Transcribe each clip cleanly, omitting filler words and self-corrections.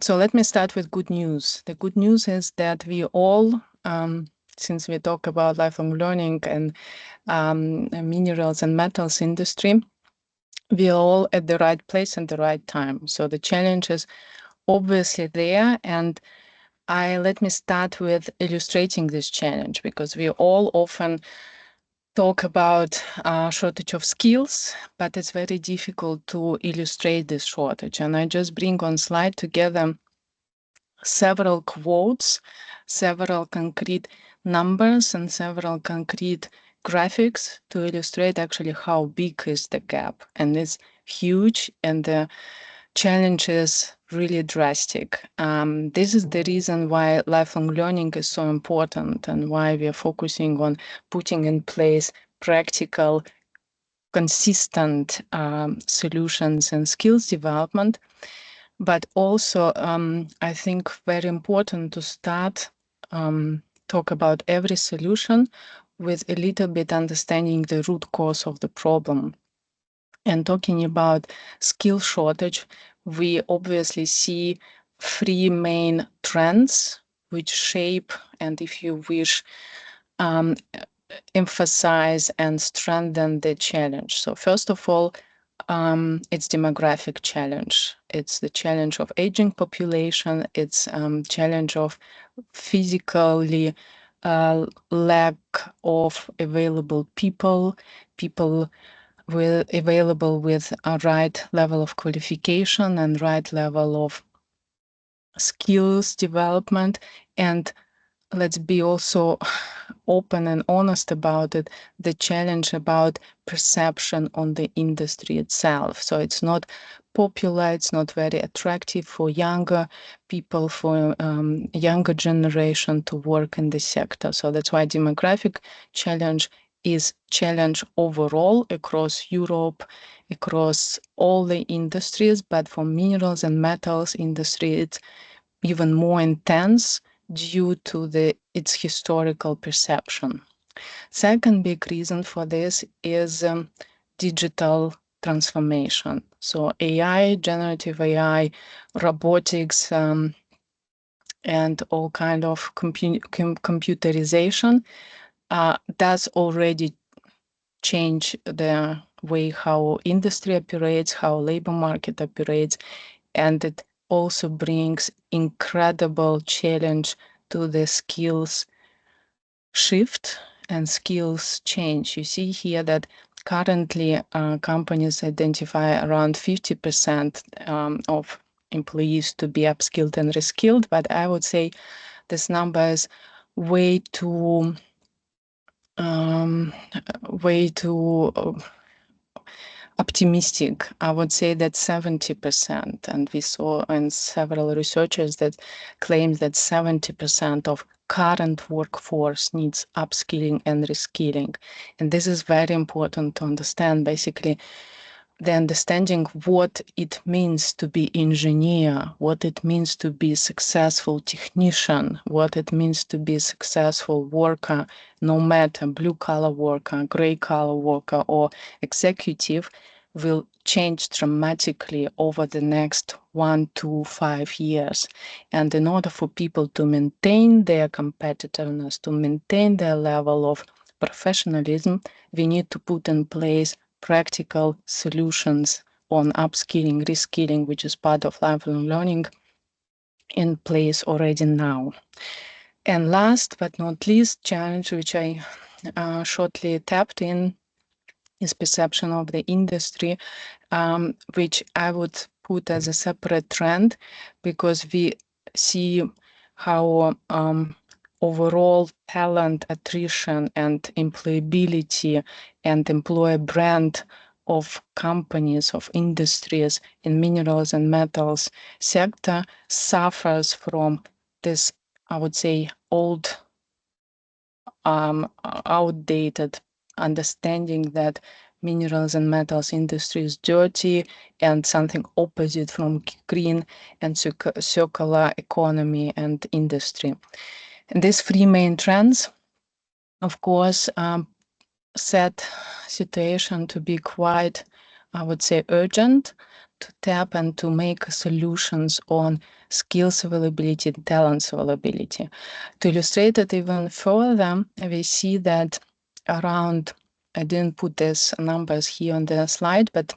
So let me start with good news. The good news is that we all, since we talk about lifelong learning and minerals and metals industry, we are all at the right place and the right time. So the challenge is obviously there, and let me start with illustrating this challenge, because we all often talk about shortage of skills, but it's very difficult to illustrate this shortage. And I just bring on slide together several quotes, several concrete numbers, and several concrete graphics to illustrate actually how big is the gap. And it's huge, and the challenge is really drastic. This is the reason why lifelong learning is so important, and why we are focusing on putting in place practical, consistent solutions and skills development. But also, I think very important to start talk about every solution with a little bit understanding the root cause of the problem. And talking about skill shortage, we obviously see three main trends which shape, and if you wish, emphasize and strengthen the challenge. So first of all, it's demographic challenge. It's the challenge of aging population. It's challenge of physically lack of available people available with a right level of qualification and right level of skills development. And let's be also open and honest about it, the challenge about perception on the industry itself. So it's not popular, it's not very attractive for younger people, for younger generation to work in the sector. So that's why demographic challenge is challenge overall across Europe, across all the industries, but for minerals and metals industry, it's even more intense due to its historical perception. Second big reason for this is digital transformation. So AI, generative AI, robotics, and all kind of computerization does already change the way how industry operates, how labor market operates, and it also brings incredible challenge to the skills shift and skills change. You see here that currently companies identify around 50% of employees to be upskilled and reskilled, but I would say this number is way too optimistic. I would say that 70%, and we saw in several researchers that claim that 70% of current workforce needs upskilling and reskilling. And this is very important to understand, basically, the understanding what it means to be engineer, what it means to be successful technician, what it means to be successful worker, no matter blue collar worker, gray collar worker, or executive, will change dramatically over the next 1 to 5 years. And in order for people to maintain their competitiveness, to maintain their level of professionalism, we need to put in place practical solutions on upskilling, reskilling, which is part of lifelong learning, in place already now. And last but not least, challenge which I shortly tapped in is perception of the industry, which I would put as a separate trend, because we see how overall talent attrition and employability and employer brand of companies, of industries in minerals and metals sector suffers from this, I would say, outdated understanding that minerals and metals industry is dirty and something opposite from green and circular economy and industry. And these three main trends, of course, set situation to be quite I would say, urgent to tap and to make solutions on skills availability, talents availability. To illustrate it even further, we see that around, I didn't put these numbers here on the slide, but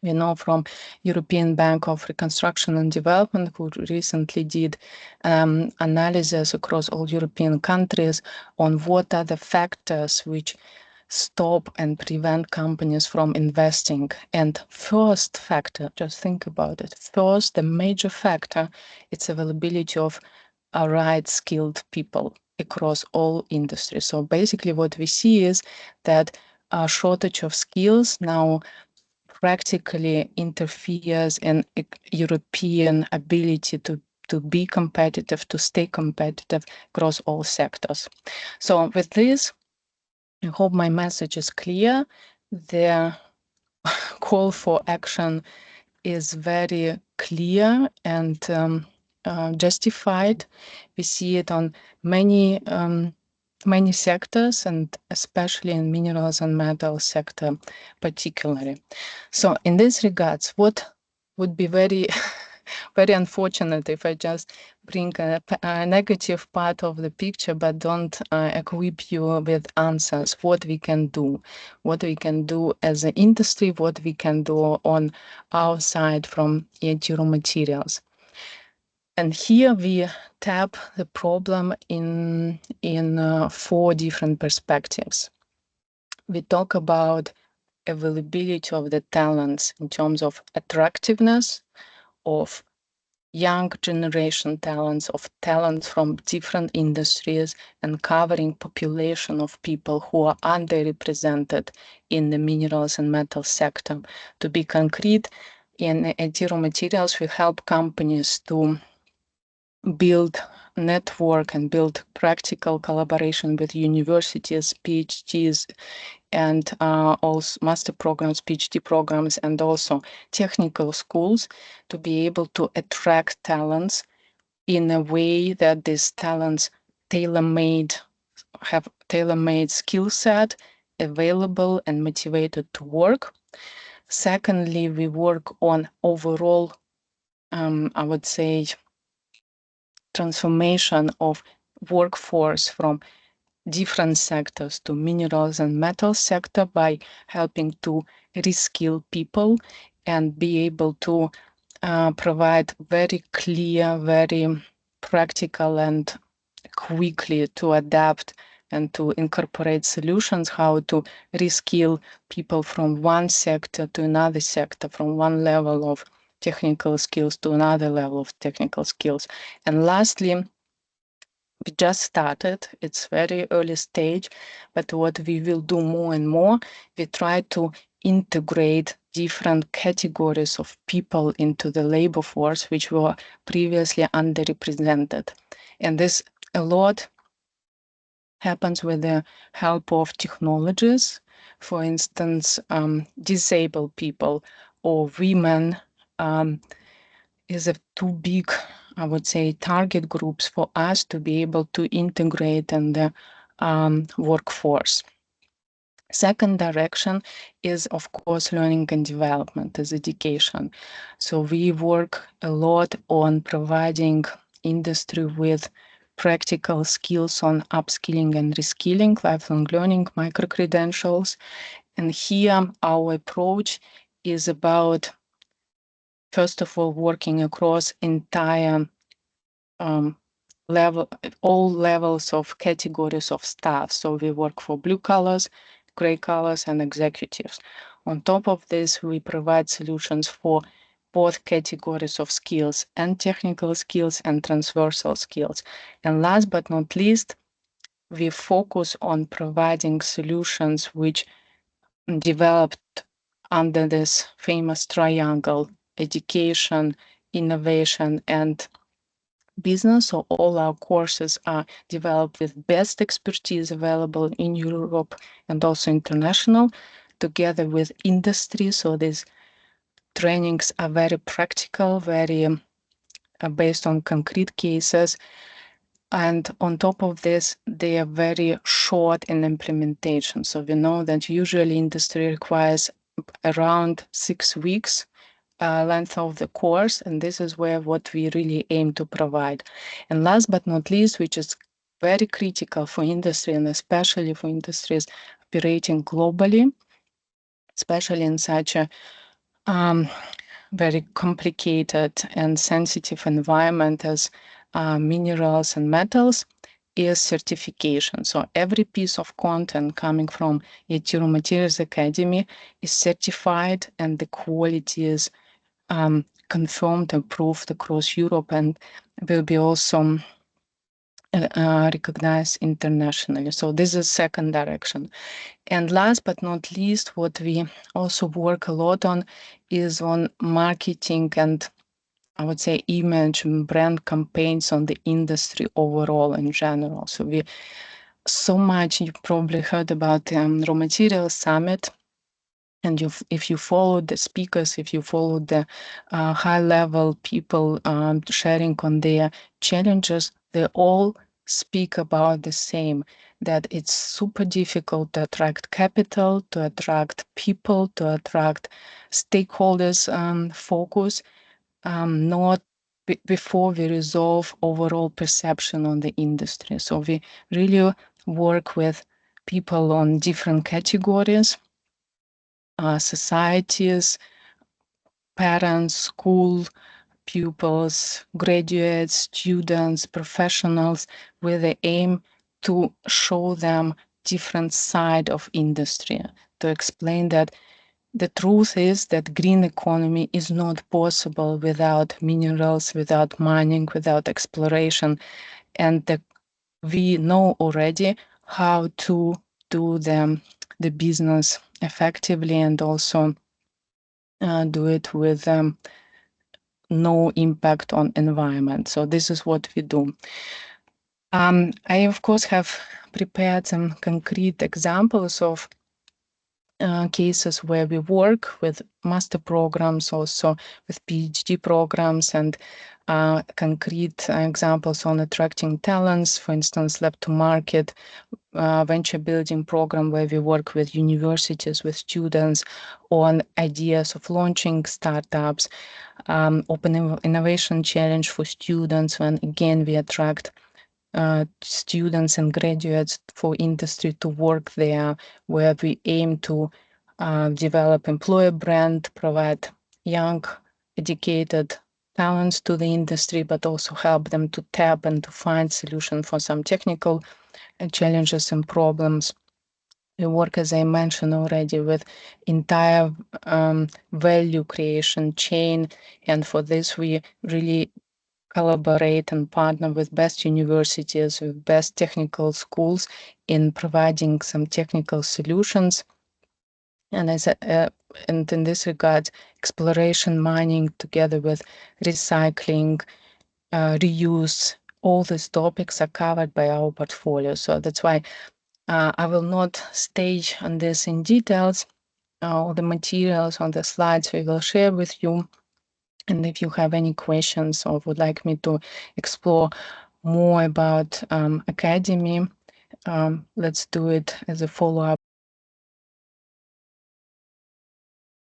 we know from European Bank of Reconstruction and Development, who recently did analysis across all European countries on what are the factors which stop and prevent companies from investing. And first factor, just think about it. First, the major factor, it's availability of right skilled people across all industries. So basically what we see is that a shortage of skills now practically interferes in European ability to be competitive, to stay competitive across all sectors. So with this, I hope my message is clear. The call for action is very clear and justified. We see it on many sectors, and especially in minerals and metals sector particularly. So in this regards, what would be very very unfortunate if I just bring a negative part of the picture, but don't equip you with answers, what we can do as an industry, what we can do on our side from EIT RawMaterials. And here we tap the problem in four different perspectives. We talk about availability of the talents in terms of attractiveness, of young generation talents, of talents from different industries, and covering population of people who are underrepresented in the minerals and metals sector. To be concrete, in EIT RawMaterials, we help companies to build network and build practical collaboration with universities, PhDs, and also master programs, PhD programs, and also technical schools to be able to attract talents in a way that these talents have tailor-made skill set available and motivated to work. Secondly, we work on overall, I would say, transformation of workforce from different sectors to minerals and metals sector by helping to reskill people and be able to provide very clear, very practical and quickly to adapt and to incorporate solutions, how to reskill people from one sector to another sector, from one level of technical skills to another level of technical skills. And lastly, we just started, it's very early stage, but what we will do more and more, we try to integrate different categories of people into the labor force, which were previously underrepresented. And this a lot happens with the help of technologies. For instance, disabled people or women is a too big, I would say, target groups for us to be able to integrate in the workforce. Second direction is, of course, learning and development as education. So we work a lot on providing industry with practical skills on upskilling and reskilling, lifelong learning, micro-credentials. And here our approach is about, first of all, working across entire level, all levels of categories of staff. So we work for blue collars, gray collars, and executives. On top of this, we provide solutions for both categories of skills and technical skills and transversal skills. And last but not least, we focus on providing solutions which developed under this famous triangle: education, innovation, and business. So all our courses are developed with best expertise available in Europe and also international, together with industry. So these trainings are very practical, very based on concrete cases. And on top of this, they are very short in implementation. So we know that usually industry requires around 6 weeks length of the course, and this is where what we really aim to provide. And last but not least, which is very critical for industry and especially for industries operating globally, especially in such a very complicated and sensitive environment as minerals and metals, is certification. So every piece of content coming from EIT RawMaterials Academy is certified, and the quality is confirmed and proved across Europe, and will be also recognized internationally. So this is second direction. And last but not least, what we also work a lot on is on marketing and, I would say, image and brand campaigns on the industry overall in general. So we so much, you probably heard about Raw Materials Summit. And if you follow the speakers, if you follow the high-level people sharing on their challenges, they all speak about the same, that it's super difficult to attract capital, to attract people, to attract stakeholders focus, not before we resolve overall perception on the industry. So we really work with people on different categories, societies, parents, school pupils, graduates, students, professionals, with the aim to show them different side of industry, to explain that the truth is that green economy is not possible without minerals, without mining, without exploration, and that we know already how to do the business effectively and also do it with no impact on environment. So this is what we do. I, of course, have prepared some concrete examples of cases where we work with master programs, also with PhD programs, and concrete examples on attracting talents, for instance, lab to market, venture building program where we work with universities, with students on ideas of launching startups, open innovation challenge for students, when again we attract students and graduates for industry to work there, where we aim to develop employer brand, provide young, educated talents to the industry, but also help them to tap and to find solutions for some technical challenges and problems. We work, as I mentioned already, with entire value creation chain, and for this we really collaborate and partner with best universities, with best technical schools in providing some technical solutions. And and in this regard, exploration, mining, together with recycling, reuse, all these topics are covered by our portfolio. So that's why I will not stage on this in details. All the materials on the slides we will share with you. And if you have any questions or would like me to explore more about Academy, let's do it as a follow-up